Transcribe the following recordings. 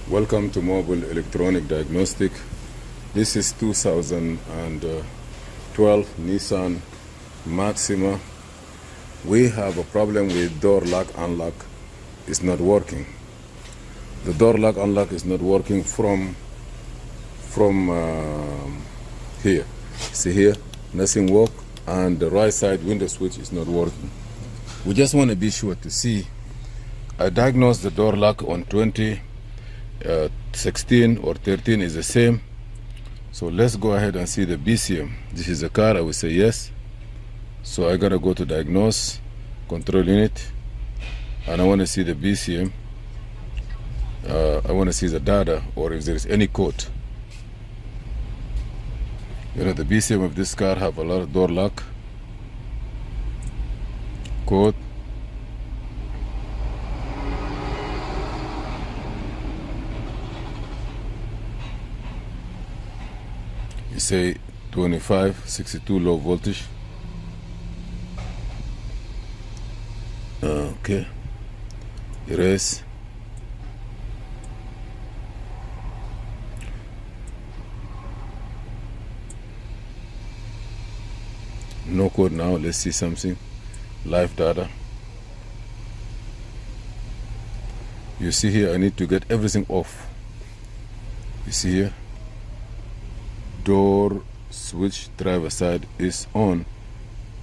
Welcome to Mobile Electronic Diagnostic. This is 2012 Nissan Maxima. We have a problem with door lock unlock. It's not working. The door lock unlock is not working from here. See here, nothing work, and the right side window switch is not working. We just want to be sure to see. I diagnosed the door lock on 16 or 13 is the same. So let's go ahead and see the BCM. This is the car. I will say yes. So I gotta go to diagnose, control unit, and I want to see the BCM. I want to see the data or if there is any code. You know, the BCM of this car have a lot of door lock code. You say 2562 low voltage. Okay. Erase. No code now. Let's see something. Live data. You see here, I need to get everything off. You see here, door switch driver side is on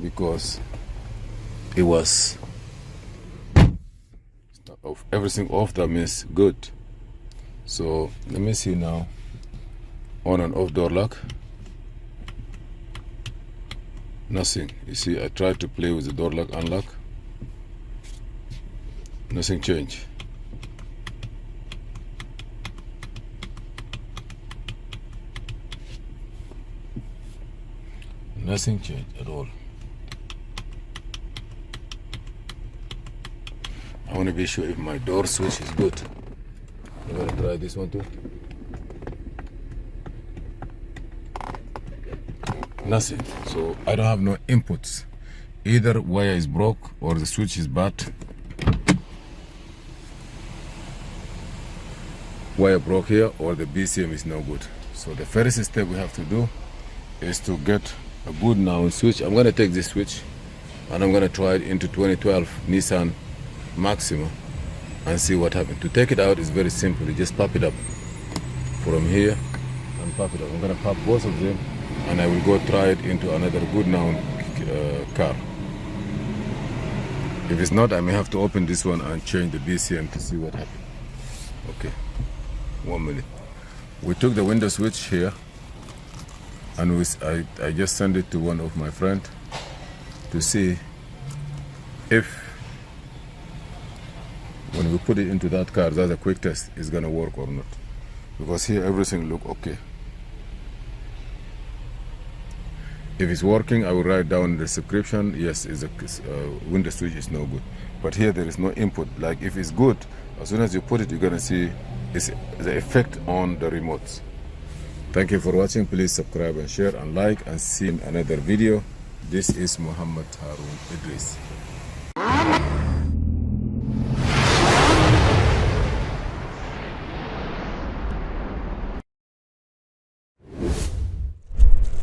because it was everything off. That means good. So let me see now. On and off door lock. Nothing. You see, I tried to play with the door lock unlock. Nothing changed. Nothing changed at all. I want to be sure if my door switch is good. I'm going to try this one too. Nothing. So I don't have no inputs. Either wire is broke or the switch is bad. Wire broke here or the BCM is no good. So the first step we have to do is to get a good now switch. I'm going to take this switch and I'm going to try it into 2012 Nissan Maxima and see what happens. To take it out is very simple. You just pop it up from here and pop it up. I'm going to pop both of them and I will go try it into another good now car. If it's not, I may have to open this one and change the BCM to see what happens. Okay, 1 minute. We took the window switch here and I just sent it to one of my friends to see if when we put it into that car, that's a quick test, is gonna work or not. Because here everything look okay. If it's working, I will write down in the description, yes, it's a window switch is no good. But here there is no input. Like if it's good, as soon as you put it, you're gonna see it's the effect on the remotes. Thank you for watching. Please subscribe and share and like and see another video. This is Muhammad Harun Idris.